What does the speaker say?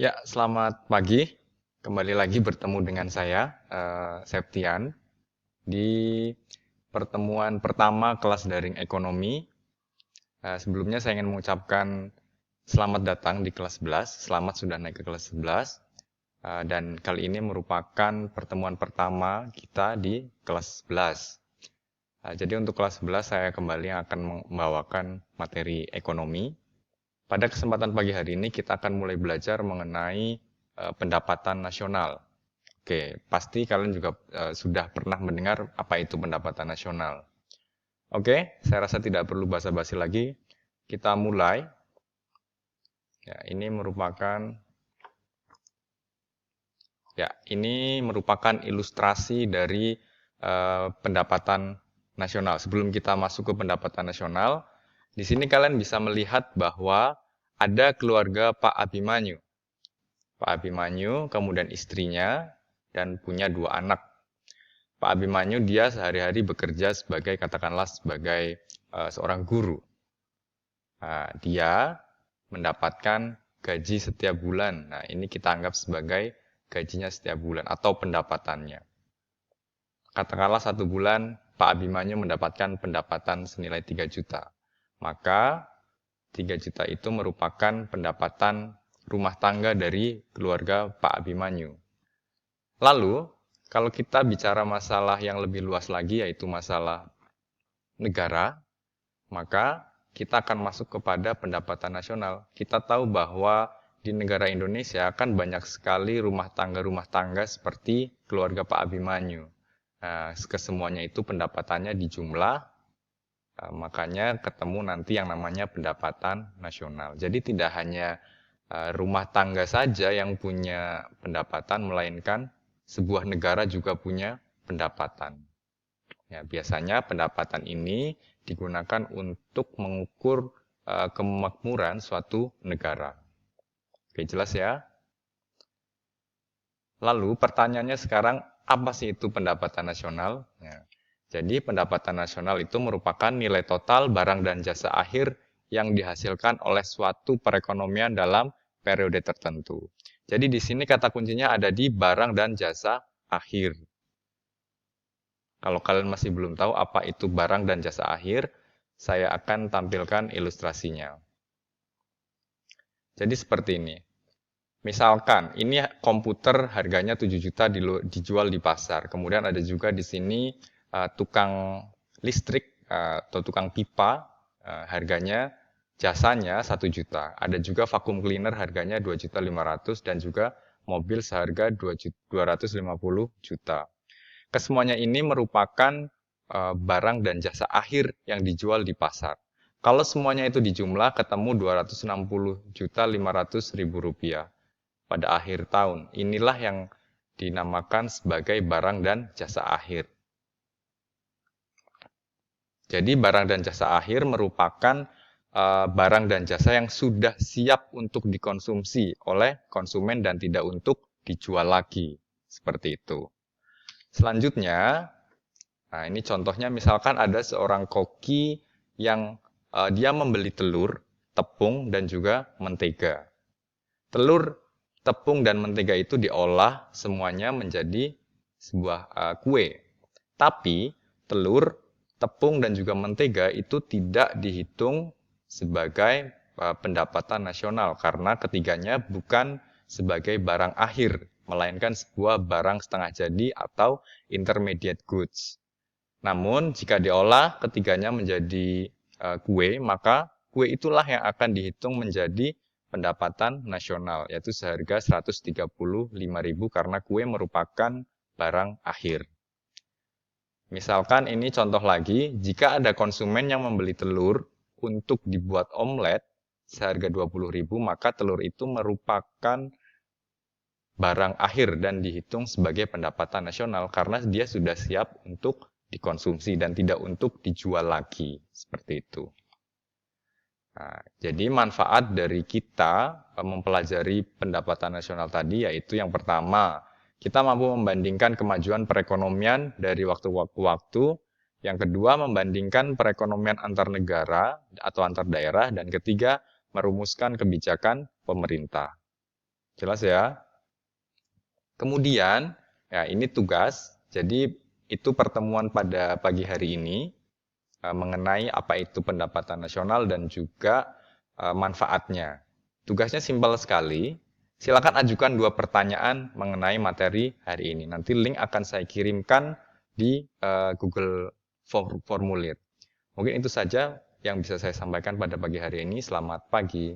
Ya, selamat pagi. Kembali lagi bertemu dengan saya, Septian, di pertemuan pertama kelas daring ekonomi. Sebelumnya saya ingin mengucapkan selamat datang di kelas 11. Selamat sudah naik ke kelas 11. Dan kali ini merupakan pertemuan pertama kita di kelas 11. Jadi untuk kelas 11 saya kembali akan membawakan materi ekonomi. Pada kesempatan pagi hari ini kita akan mulai belajar mengenai pendapatan nasional. Oke, pasti kalian juga sudah pernah mendengar apa itu pendapatan nasional. Oke, saya rasa tidak perlu basa-basi lagi. Kita mulai. Ya, ini merupakan ilustrasi dari pendapatan nasional. Sebelum kita masuk ke pendapatan nasional, di sini kalian bisa melihat bahwa ada keluarga Pak Abimanyu. Pak Abimanyu, kemudian istrinya, dan punya 2 anak. Pak Abimanyu dia sehari-hari bekerja sebagai, katakanlah sebagai seorang guru. Dia mendapatkan gaji setiap bulan. Nah, ini kita anggap sebagai gajinya setiap bulan atau pendapatannya. Katakanlah 1 bulan Pak Abimanyu mendapatkan pendapatan senilai 3 juta. Maka 3 juta itu merupakan pendapatan rumah tangga dari keluarga Pak Abimanyu. Lalu, kalau kita bicara masalah yang lebih luas lagi, yaitu masalah negara, maka kita akan masuk kepada pendapatan nasional. Kita tahu bahwa di negara Indonesia kan banyak sekali rumah tangga seperti keluarga Pak Abimanyu. Nah, kesemuanya itu pendapatannya dijumlah, makanya ketemu nanti yang namanya pendapatan nasional. Jadi tidak hanya rumah tangga saja yang punya pendapatan, melainkan sebuah negara juga punya pendapatan. Ya, biasanya pendapatan ini digunakan untuk mengukur kemakmuran suatu negara. Oke, jelas ya? Lalu pertanyaannya sekarang, apa sih itu pendapatan nasional? Ya. Jadi pendapatan nasional itu merupakan nilai total barang dan jasa akhir yang dihasilkan oleh suatu perekonomian dalam periode tertentu. Jadi di sini kata kuncinya ada di barang dan jasa akhir. Kalau kalian masih belum tahu apa itu barang dan jasa akhir, saya akan tampilkan ilustrasinya. Jadi seperti ini. Misalkan ini komputer harganya 7 juta dijual di pasar. Kemudian ada juga di sini tukang listrik atau tukang pipa, harganya jasanya 1 juta. Ada juga vacuum cleaner harganya 2.500.000 dan juga mobil seharga 250 juta. Kesemuanya ini merupakan barang dan jasa akhir yang dijual di pasar. Kalau semuanya itu dijumlah ketemu 260.500.000 rupiah pada akhir tahun. Inilah yang dinamakan sebagai barang dan jasa akhir. Jadi barang dan jasa akhir merupakan barang dan jasa yang sudah siap untuk dikonsumsi oleh konsumen dan tidak untuk dijual lagi. Seperti itu. Selanjutnya, nah ini contohnya misalkan ada seorang koki yang dia membeli telur, tepung, dan juga mentega. Telur, tepung, dan mentega itu diolah semuanya menjadi sebuah kue. Tapi telur, tepung, dan juga mentega itu tidak dihitung sebagai pendapatan nasional karena ketiganya bukan sebagai barang akhir, melainkan sebuah barang setengah jadi atau intermediate goods. Namun jika diolah ketiganya menjadi kue, maka kue itulah yang akan dihitung menjadi pendapatan nasional, yaitu seharga 135.000 karena kue merupakan barang akhir. Misalkan ini contoh lagi, jika ada konsumen yang membeli telur untuk dibuat omelet seharga 20.000, maka telur itu merupakan barang akhir dan dihitung sebagai pendapatan nasional karena dia sudah siap untuk dikonsumsi dan tidak untuk dijual lagi. Seperti itu. Nah, jadi manfaat dari kita mempelajari pendapatan nasional tadi yaitu yang pertama, kita mampu membandingkan kemajuan perekonomian dari waktu ke waktu. Yang kedua, membandingkan perekonomian antar negara atau antar daerah. Dan ketiga, merumuskan kebijakan pemerintah. Jelas ya? Kemudian, ya ini tugas. Jadi itu pertemuan pada pagi hari ini mengenai apa itu pendapatan nasional dan juga manfaatnya. Tugasnya simpel sekali. Silakan ajukan 2 pertanyaan mengenai materi hari ini. Nanti link akan saya kirimkan di Google Formulir. Mungkin itu saja yang bisa saya sampaikan pada pagi hari ini. Selamat pagi.